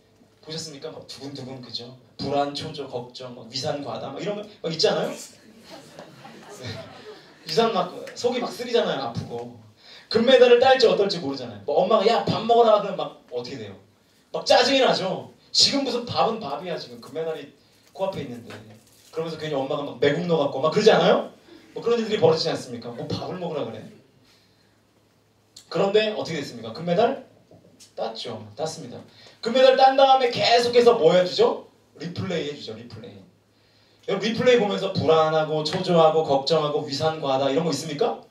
보셨습니까? 막 두근두근 그죠? 불안, 초조, 걱정, 막 위산, 과다 막 이런 거 막 있잖아요? 위산 막 속이 막 쓰리잖아요. 아프고. 금메달을 딸지 어떨지 모르잖아요. 뭐 엄마가 야 밥 먹어라 그러면 막 어떻게 돼요? 막 짜증이 나죠. 지금 무슨 밥은 밥이야. 지금 금메달이 코앞에 있는데. 그러면서 괜히 엄마가 막 매국 넣어갖고 막 그러지 않아요? 뭐 그런 일들이 벌어지지 않습니까? 뭐 밥을 먹으라 그래. 그런데 어떻게 됐습니까? 금메달 땄죠. 땄습니다. 금메달 딴 다음에 계속해서 뭐 해주죠? 리플레이 해주죠. 리플레이. 여러분 리플레이 보면서 불안하고 초조하고 걱정하고 위산과다 이런 거 있습니까?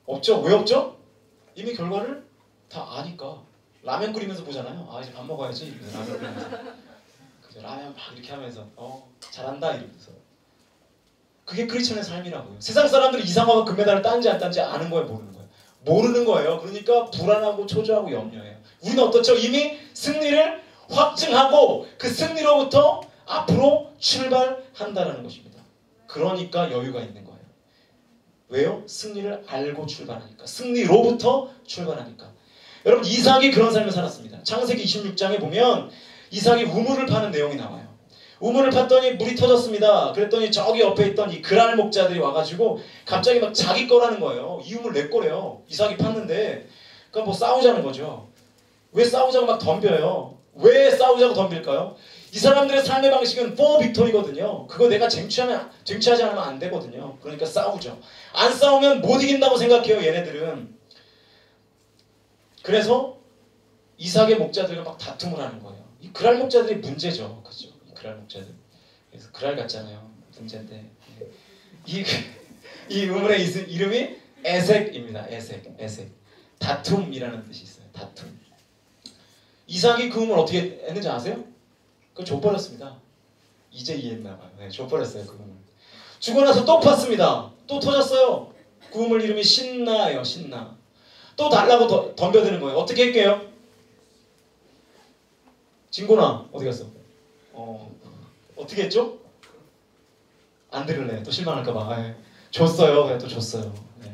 없죠? 왜 없죠? 이미 결과를 다 아니까. 라면 끓이면서 보잖아요. 아 이제 밥 먹어야지. 라면 끓이면서. 그죠? 라면 막 이렇게 하면서 잘한다 이러면서. 그게 크리스천의 삶이라고요. 세상 사람들이 이상화가 금메달을 딴지 안 딴지 아는 거예요? 모르는 거예요? 모르는 거예요. 그러니까 불안하고 초조하고 염려해요. 우리는 어떻죠? 이미 승리를 확증하고 그 승리로부터 앞으로 출발한다는 것입니다. 그러니까 여유가 있는 거예요. 왜요? 승리를 알고 출발하니까. 승리로부터 출발하니까. 여러분 이삭이 그런 삶을 살았습니다. 창세기 26장에 보면 이삭이 우물을 파는 내용이 나와요. 우물을 팠더니 물이 터졌습니다. 그랬더니 저기 옆에 있던 이 그랄 목자들이 와가지고 갑자기 막 자기 거라는 거예요. 이 우물 내 거래요. 이삭이 팠는데 그럼 뭐 싸우자는 거죠. 왜 싸우자고 막 덤벼요? 왜 싸우자고 덤빌까요? 이 사람들의 삶의 방식은 for victory거든요. 그거 내가 쟁취하지 않으면 안 되거든요. 그러니까 싸우죠. 안 싸우면 못 이긴다고 생각해요, 얘네들은. 그래서 이삭의 목자들과 막 다툼을 하는 거예요. 이 그랄 목자들이 문제죠. 그죠? 이 그랄 목자들. 그래서 그랄 같잖아요. 문제인데. 이 의문의 이름이 에색입니다. 에색. 다툼이라는 뜻이 있어요. 다툼. 이삭이 그 우물 어떻게 했는지 아세요? 그거 줘버렸습니다. 이제 이해했나봐요. 네, 줘버렸어요. 그 우물. 주고 나서 또 팠습니다. 또 터졌어요. 그 우물 이름이 신나예요. 신나. 또 달라고 덤벼드는 거예요. 어떻게 할게요? 진곤아 어디 갔어? 어떻게 했죠? 안 들을래. 또 실망할까봐. 네. 줬어요. 그냥 또 줬어요. 네.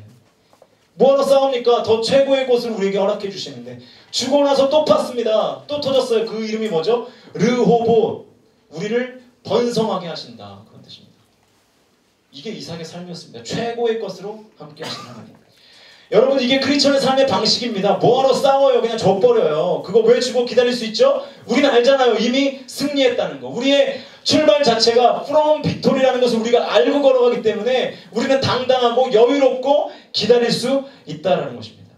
뭐하러 싸웁니까? 더 최고의 것을 우리에게 허락해 주시는데 주고 나서 또 팠습니다. 또 터졌어요. 그 이름이 뭐죠? 르호봇. 우리를 번성하게 하신다. 그런 뜻입니다. 이게 이삭의 삶이었습니다. 최고의 것으로 함께 하신 하나님. 여러분 이게 크리스천의 삶의 방식입니다. 뭐하러 싸워요? 그냥 줘버려요. 그거 왜 주고 기다릴 수 있죠? 우리는 알잖아요. 이미 승리했다는 거. 우리의 출발 자체가 from victory라는 것을 우리가 알고 걸어가기 때문에 우리는 당당하고 여유롭고 기다릴 수 있다는 것입니다.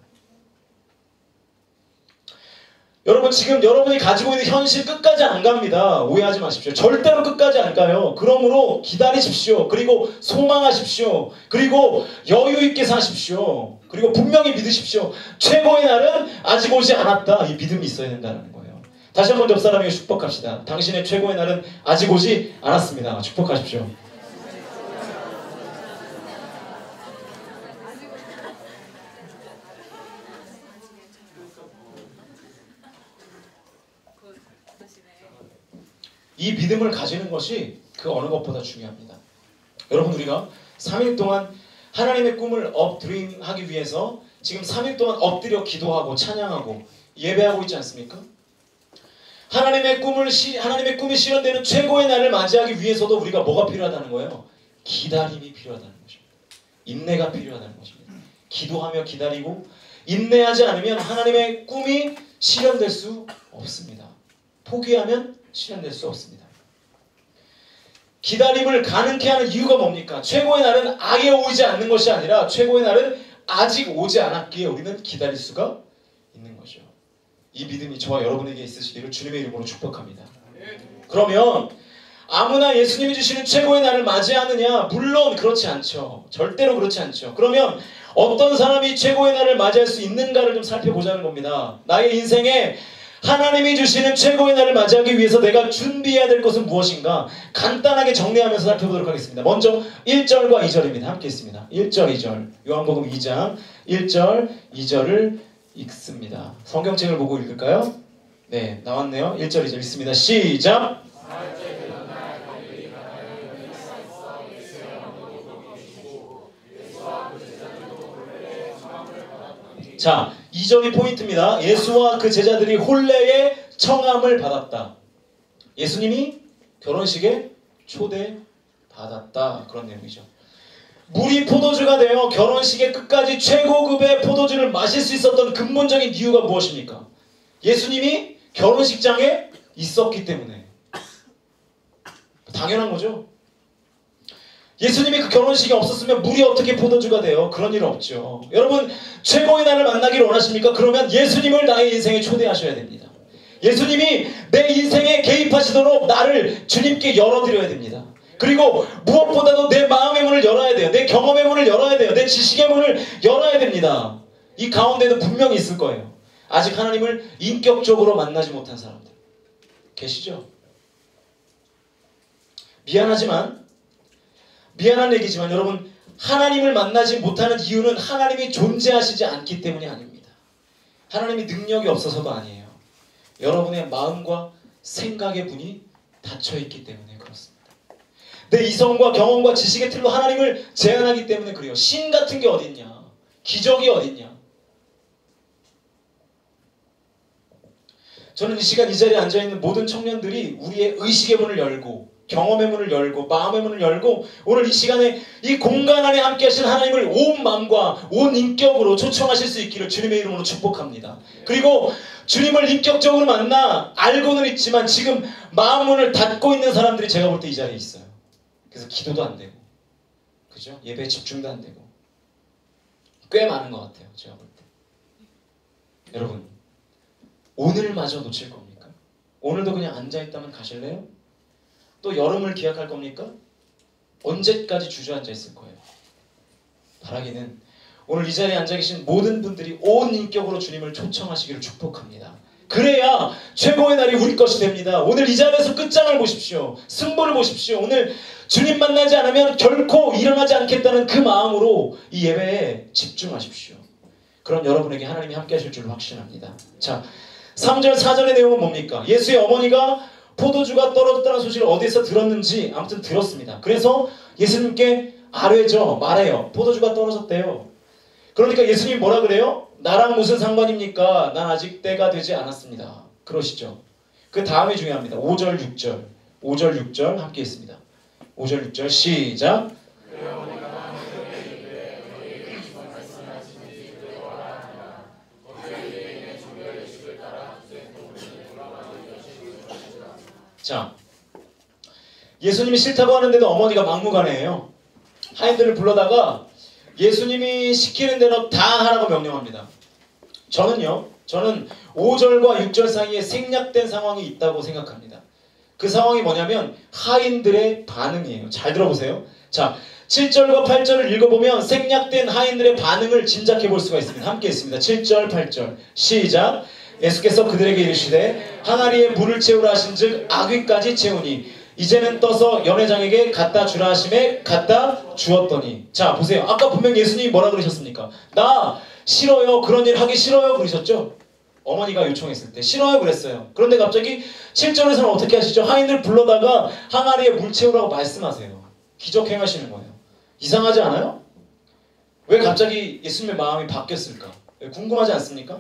여러분 지금 여러분이 가지고 있는 현실 끝까지 안 갑니다. 오해하지 마십시오. 절대로 끝까지 안 가요. 그러므로 기다리십시오. 그리고 소망하십시오. 그리고 여유 있게 사십시오. 그리고 분명히 믿으십시오. 최고의 날은 아직 오지 않았다. 이 믿음이 있어야 된다는 거예요. 다시 한번 옆 사람에게 축복합시다. 당신의 최고의 날은 아직 오지 않았습니다. 축복하십시오. 이 믿음을 가지는 것이 그 어느 것보다 중요합니다. 여러분 우리가 3일 동안 하나님의 꿈을 업드림하기 위해서 지금 3일 동안 엎드려 기도하고 찬양하고 예배하고 있지 않습니까? 하나님의 꿈이 실현되는 최고의 날을 맞이하기 위해서도 우리가 뭐가 필요하다는 거예요? 기다림이 필요하다는 것입니다. 인내가 필요하다는 것입니다. 기도하며 기다리고 인내하지 않으면 하나님의 꿈이 실현될 수 없습니다. 포기하면 실현될 수 없습니다. 기다림을 가능케 하는 이유가 뭡니까? 최고의 날은 아예 오지 않는 것이 아니라 최고의 날은 아직 오지 않았기에 우리는 기다릴 수가 있는 거죠. 이 믿음이 저와 여러분에게 있으시기를 주님의 이름으로 축복합니다. 그러면 아무나 예수님이 주시는 최고의 날을 맞이하느냐? 물론 그렇지 않죠. 절대로 그렇지 않죠. 그러면 어떤 사람이 최고의 날을 맞이할 수 있는가를 좀 살펴보자는 겁니다. 나의 인생에 하나님이 주시는 최고의 날을 맞이하기 위해서 내가 준비해야 될 것은 무엇인가? 간단하게 정리하면서 살펴보도록 하겠습니다. 먼저 1절과 2절입니다. 함께 있습니다. 1절, 2절. 요한복음 2장 1절, 2절을 읽습니다. 성경책을 보고 읽을까요? 네, 나왔네요. 1절, 2절 읽습니다. 시작! 자, 2절이 포인트입니다. 예수와 그 제자들이 혼례의 청함을 받았다. 예수님이 결혼식에 초대받았다. 그런 내용이죠. 물이 포도주가 되어 결혼식의 끝까지 최고급의 포도주를 마실 수 있었던 근본적인 이유가 무엇입니까? 예수님이 결혼식장에 있었기 때문에. 당연한 거죠. 예수님이 그 결혼식이 없었으면 물이 어떻게 포도주가 돼요? 그런 일은 없죠. 여러분 최고의 날을 만나기를 원하십니까? 그러면 예수님을 나의 인생에 초대하셔야 됩니다. 예수님이 내 인생에 개입하시도록 나를 주님께 열어드려야 됩니다. 그리고 무엇보다도 내 마음의 문을 열어야 돼요. 내 경험의 문을 열어야 돼요. 내 지식의 문을 열어야 됩니다. 이 가운데도 분명히 있을 거예요. 아직 하나님을 인격적으로 만나지 못한 사람들 계시죠? 미안한 얘기지만 여러분 하나님을 만나지 못하는 이유는 하나님이 존재하시지 않기 때문이 아닙니다. 하나님이 능력이 없어서도 아니에요. 여러분의 마음과 생각의 문이 닫혀있기 때문에 그렇습니다. 내 이성과 경험과 지식의 틀로 하나님을 제한하기 때문에 그래요. 신 같은 게 어딨냐? 기적이 어딨냐? 저는 이 시간 이 자리에 앉아있는 모든 청년들이 우리의 의식의 문을 열고 경험의 문을 열고 마음의 문을 열고 오늘 이 시간에 이 공간 안에 함께 하신 하나님을 온 마음과 온 인격으로 초청하실 수 있기를 주님의 이름으로 축복합니다. 그리고 주님을 인격적으로 만나 알고는 있지만 지금 마음 문을 닫고 있는 사람들이 제가 볼 때 이 자리에 있어요. 그래서 기도도 안 되고, 그죠? 예배에 집중도 안 되고 꽤 많은 것 같아요. 제가 볼 때. 여러분, 오늘마저 놓칠 겁니까? 오늘도 그냥 앉아있다면 가실래요? 또 여름을 기약할 겁니까? 언제까지 주저앉아 있을 거예요? 바라기는 오늘 이 자리에 앉아 계신 모든 분들이 온 인격으로 주님을 초청하시기를 축복합니다. 그래야 최고의 날이 우리 것이 됩니다. 오늘 이 자리에서 끝장을 보십시오. 승부를 보십시오. 오늘 주님 만나지 않으면 결코 일어나지 않겠다는 그 마음으로 이 예배에 집중하십시오. 그럼 여러분에게 하나님이 함께 하실 줄 확신합니다. 자, 3절 4절의 내용은 뭡니까? 예수의 어머니가 포도주가 떨어졌다는 소식을 어디서 들었는지 아무튼 들었습니다. 그래서 예수님께 아뢰죠. 말해요. 포도주가 떨어졌대요. 그러니까 예수님이 뭐라 그래요? 나랑 무슨 상관입니까? 난 아직 때가 되지 않았습니다. 그러시죠. 그 다음이 중요합니다. 5절 6절 5절 6절 함께 있습니다. 5절 6절 시작. 자, 예수님이 싫다고 하는데도 어머니가 막무가내예요. 하인들을 불러다가 예수님이 시키는 대로 다 하라고 명령합니다. 저는 5절과 6절 사이에 생략된 상황이 있다고 생각합니다. 그 상황이 뭐냐면 하인들의 반응이에요. 잘 들어보세요. 자, 7절과 8절을 읽어보면 생략된 하인들의 반응을 짐작해 볼 수가 있습니다. 함께 있습니다. 7절 8절 시작. 예수께서 그들에게 이르시되 항아리에 물을 채우라 하신즉 아귀까지 채우니 이제는 떠서 연회장에게 갖다 주라 하심에 갖다 주었더니. 자, 보세요. 아까 분명 예수님이 뭐라 그러셨습니까? 나 싫어요. 그런 일 하기 싫어요. 그러셨죠? 어머니가 요청했을 때 싫어요 그랬어요. 그런데 갑자기 7절에서는 어떻게 하시죠? 하인들 불러다가 항아리에 물 채우라고 말씀하세요. 기적 행하시는 거예요. 이상하지 않아요? 왜 갑자기 예수님의 마음이 바뀌었을까? 궁금하지 않습니까?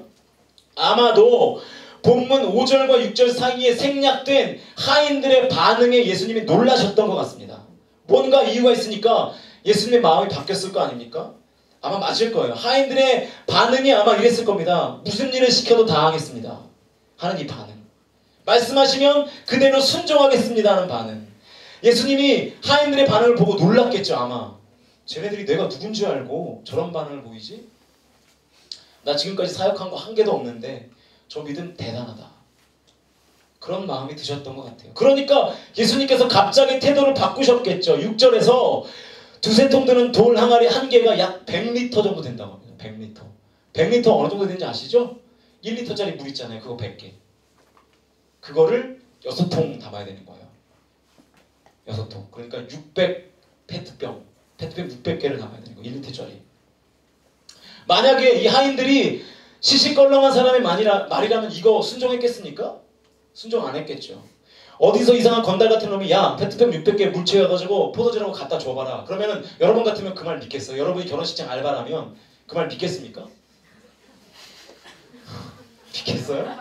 아마도 본문 5절과 6절 사이에 생략된 하인들의 반응에 예수님이 놀라셨던 것 같습니다. 뭔가 이유가 있으니까 예수님의 마음이 바뀌었을 거 아닙니까? 아마 맞을 거예요. 하인들의 반응이 아마 이랬을 겁니다. 무슨 일을 시켜도 다 하겠습니다 하는 이 반응. 말씀하시면 그대로 순종하겠습니다 하는 반응. 예수님이 하인들의 반응을 보고 놀랐겠죠. 아마 쟤네들이 내가 누군지 알고 저런 반응을 보이지? 나 지금까지 사역한 거 한 개도 없는데 저 믿음 대단하다. 그런 마음이 드셨던 것 같아요. 그러니까 예수님께서 갑자기 태도를 바꾸셨겠죠. 6절에서 두세 통 드는 돌 항아리 한 개가 약 100리터 정도 된다고 합니다. 100리터. 100리터 어느 정도 되는지 아시죠? 1리터짜리 물 있잖아요. 그거 100개. 그거를 6통 담아야 되는 거예요. 6통. 그러니까 600 페트병. 페트병 600개를 담아야 되는 거예요. 1리터짜리. 만약에 이 하인들이 시시껄렁한 사람의 말이라면 이거 순종했겠습니까? 순종 안 했겠죠. 어디서 이상한 건달 같은 놈이 야 페트병 600개 물 채워가지고 포도주라고 갖다 줘봐라. 그러면은 여러분 같으면 그 말 믿겠어요? 여러분이 결혼식장 알바라면 그 말 믿겠습니까? 믿겠어요?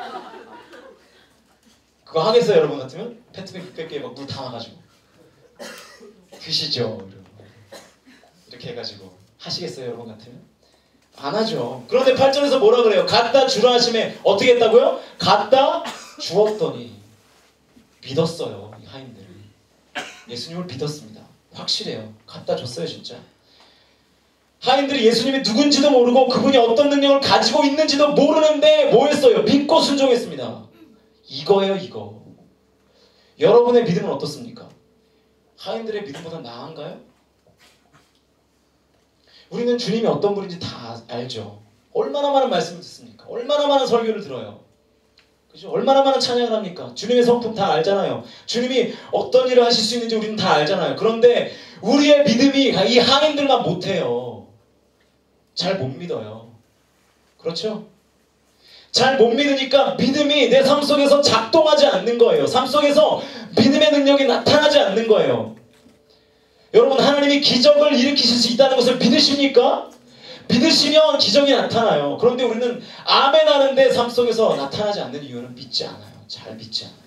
그거 하겠어요? 여러분 같으면? 페트병 600개에 막 물 담아가지고 드시죠. 이렇게 해가지고 하시겠어요? 여러분 같으면? 안 하죠. 그런데 8절에서 뭐라 그래요? 갖다 주라 하심에 어떻게 했다고요? 갖다 주었더니. 믿었어요. 이 하인들을. 예수님을 믿었습니다. 확실해요. 갖다 줬어요 진짜. 하인들이 예수님이 누군지도 모르고 그분이 어떤 능력을 가지고 있는지도 모르는데 뭐 했어요? 믿고 순종했습니다. 이거예요 이거. 여러분의 믿음은 어떻습니까? 하인들의 믿음보다 나은가요? 우리는 주님이 어떤 분인지 다 알죠. 얼마나 많은 말씀을 듣습니까? 얼마나 많은 설교를 들어요. 그죠? 얼마나 많은 찬양을 합니까? 주님의 성품 다 알잖아요. 주님이 어떤 일을 하실 수 있는지 우리는 다 알잖아요. 그런데 우리의 믿음이 이 하인들만 못해요. 잘 못 믿어요. 그렇죠? 잘 못 믿으니까 믿음이 내 삶 속에서 작동하지 않는 거예요. 삶 속에서 믿음의 능력이 나타나지 않는 거예요. 여러분 하나님이 기적을 일으키실 수 있다는 것을 믿으십니까? 믿으시면 기적이 나타나요. 그런데 우리는 아멘 하는데 삶 속에서 나타나지 않는 이유는 믿지 않아요. 잘 믿지 않아요.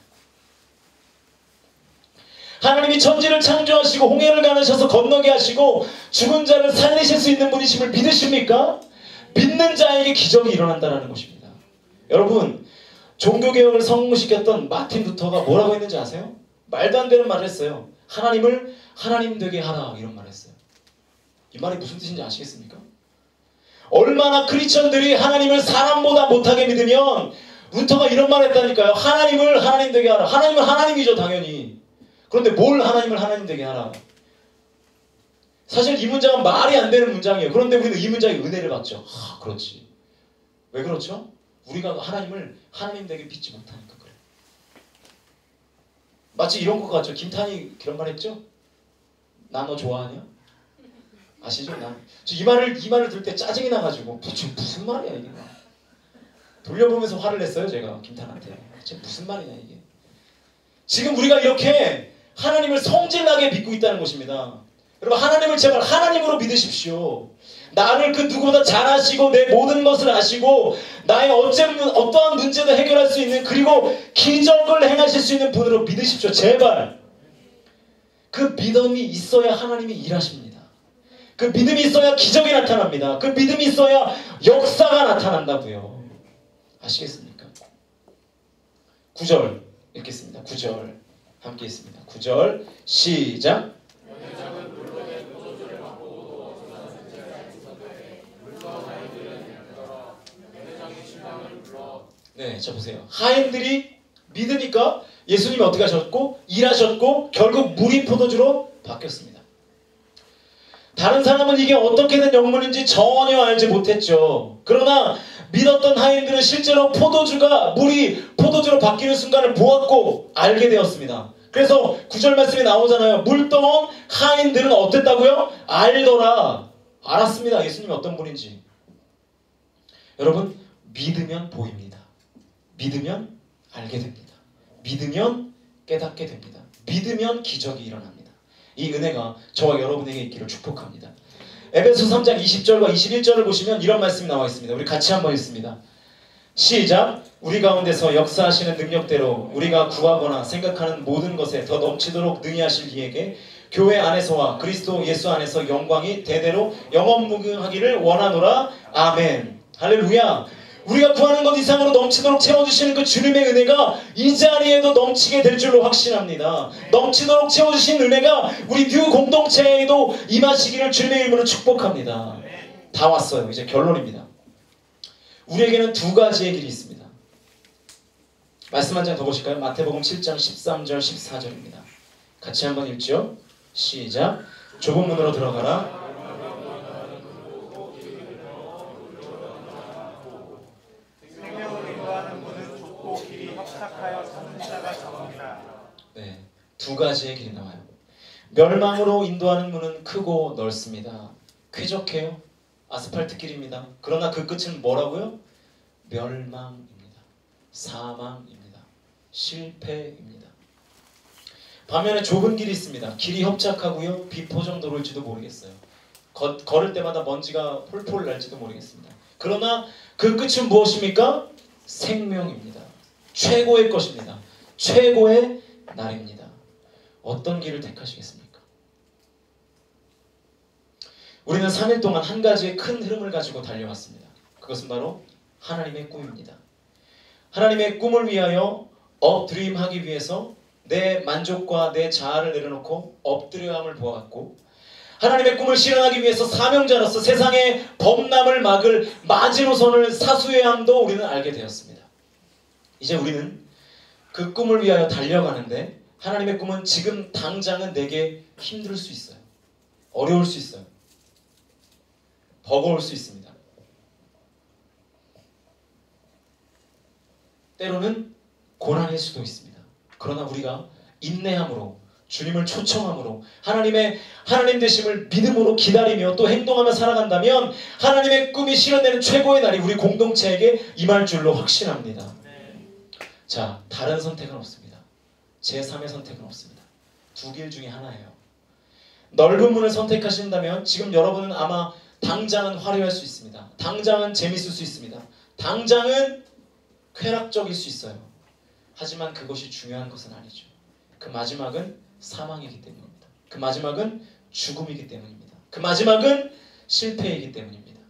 하나님이 천지를 창조하시고 홍해를 가르셔서 건너게 하시고 죽은 자를 살리실 수 있는 분이심을 믿으십니까? 믿는 자에게 기적이 일어난다는 것입니다. 여러분, 종교개혁을 성공시켰던 마틴 루터가 뭐라고 했는지 아세요? 말도 안 되는 말을 했어요. 하나님을 하나님 되게 하라, 이런 말을 했어요. 이 말이 무슨 뜻인지 아시겠습니까? 얼마나 크리스천들이 하나님을 사람보다 못하게 믿으면 루터가 이런 말을 했다니까요. 하나님을 하나님 되게 하라. 하나님은 하나님이죠, 당연히. 그런데 뭘 하나님을 하나님 되게 하라. 사실 이 문장은 말이 안 되는 문장이에요. 그런데 우리는 이 문장에 은혜를 받죠. 그렇지. 왜 그렇죠? 우리가 하나님을 하나님 되게 믿지 못하니까 그래. 마치 이런 것 같죠. 김탄희 그런 말 했죠? 나 너 좋아하냐? 아시죠? 이 말을 들을 때 짜증이 나가지고 지금 무슨 말이야 이게. 돌려보면서 화를 냈어요 제가 김탄한테. 지금 무슨 말이냐 이게. 지금 우리가 이렇게 하나님을 성질나게 믿고 있다는 것입니다. 여러분, 하나님을 제발 하나님으로 믿으십시오. 나를 그 누구보다 잘 아시고 내 모든 것을 아시고 나의 어떠한 문제도 해결할 수 있는, 그리고 기적을 행하실 수 있는 분으로 믿으십시오. 제발. 그 믿음이 있어야 하나님이 일하십니다. 그 믿음이 있어야 기적이 나타납니다. 그 믿음이 있어야 역사가 나타난다고요. 아시겠습니까? 9절 읽겠습니다. 9절 함께 있습니다. 9절 시작. 네, 자 보세요. 하인들이 믿으니까 예수님이 어떻게 하셨고 일하셨고 결국 물이 포도주로 바뀌었습니다. 다른 사람은 이게 어떻게 된 영문인지 전혀 알지 못했죠. 그러나 믿었던 하인들은 실제로 물이 포도주로 바뀌는 순간을 보았고 알게 되었습니다. 그래서 9절 말씀이 나오잖아요. 물떠온 하인들은 어땠다고요? 알았습니다. 예수님이 어떤 분인지. 여러분, 믿으면 보입니다. 믿으면 알게 됩니다. 믿으면 깨닫게 됩니다. 믿으면 기적이 일어납니다. 이 은혜가 저와 여러분에게 있기를 축복합니다. 에베소 3장 20절과 21절을 보시면 이런 말씀이 나와 있습니다. 우리 같이 한번 읽습니다. 시작. 우리 가운데서 역사하시는 능력대로 우리가 구하거나 생각하는 모든 것에 더 넘치도록 능히 하실 이에게 교회 안에서와 그리스도 예수 안에서 영광이 대대로 영원무궁하기를 원하노라. 아멘. 할렐루야. 우리가 구하는 것 이상으로 넘치도록 채워주시는 그 주님의 은혜가 이 자리에도 넘치게 될 줄로 확신합니다. 넘치도록 채워주신 은혜가 우리 뉴 공동체에도 임하시기를 주님의 이름으로 축복합니다. 다 왔어요. 이제 결론입니다. 우리에게는 두 가지의 길이 있습니다. 말씀 한 장 더 보실까요? 마태복음 7장 13절 14절입니다. 같이 한번 읽죠. 시작. 좁은 문으로 들어가라. 네, 두 가지의 길이 나와요. 멸망으로 인도하는 문은 크고 넓습니다. 쾌적해요. 아스팔트 길입니다. 그러나 그 끝은 뭐라고요? 멸망입니다. 사망입니다. 실패입니다. 반면에 좁은 길이 있습니다. 길이 협착하고요. 비포정도로일지도 모르겠어요. 걸을 때마다 먼지가 폴폴 날지도 모르겠습니다. 그러나 그 끝은 무엇입니까? 생명입니다. 최고의 것입니다. 최고의 날입니다. 어떤 길을 택하시겠습니까? 우리는 3일 동안 한 가지의 큰 흐름을 가지고 달려왔습니다. 그것은 바로 하나님의 꿈입니다. 하나님의 꿈을 위하여 엎드림하기 위해서 내 만족과 내 자아를 내려놓고 엎드려함을 보았고, 하나님의 꿈을 실현하기 위해서 사명자로서 세상의 범람을 막을 마지노선을 사수해야 함도 우리는 알게 되었습니다. 이제 우리는 그 꿈을 위하여 달려가는데, 하나님의 꿈은 지금 당장은 내게 힘들 수 있어요. 어려울 수 있어요. 버거울 수 있습니다. 때로는 고난일 수도 있습니다. 그러나 우리가 인내함으로, 주님을 초청함으로, 하나님 되심을 믿음으로 기다리며 또 행동하며 살아간다면 하나님의 꿈이 실현되는 최고의 날이 우리 공동체에게 임할 줄로 확신합니다. 자, 다른 선택은 없습니다. 제3의 선택은 없습니다. 두 길 중에 하나예요. 넓은 문을 선택하신다면 지금 여러분은 아마 당장은 화려할 수 있습니다. 당장은 재밌을 수 있습니다. 당장은 쾌락적일 수 있어요. 하지만 그것이 중요한 것은 아니죠. 그 마지막은 사망이기 때문입니다. 그 마지막은 죽음이기 때문입니다. 그 마지막은 실패이기 때문입니다.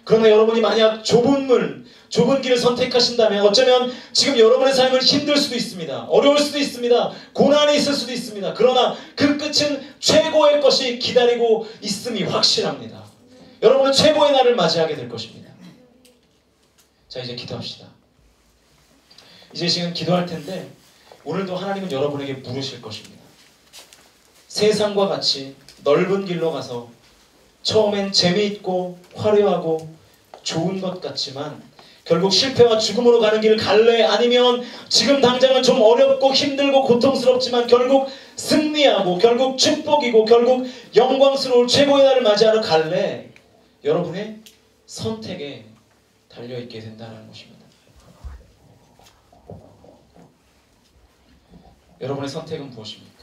그러나 여러분이 만약 좁은 문, 좁은 길을 선택하신다면 어쩌면 지금 여러분의 삶은 힘들 수도 있습니다. 어려울 수도 있습니다. 고난이 있을 수도 있습니다. 그러나 그 끝은 최고의 것이 기다리고 있음이 확실합니다. 여러분은 최고의 날을 맞이하게 될 것입니다. 자, 이제 기도합시다. 이제 지금 기도할 텐데 오늘도 하나님은 여러분에게 물으실 것입니다. 세상과 같이 넓은 길로 가서 처음엔 재미있고 화려하고 좋은 것 같지만 결국 실패와 죽음으로 가는 길을 갈래? 아니면 지금 당장은 좀 어렵고 힘들고 고통스럽지만 결국 승리하고 결국 축복이고 결국 영광스러울 최고의 날을 맞이하러 갈래? 여러분의 선택에 달려있게 된다는 것입니다. 여러분의 선택은 무엇입니까?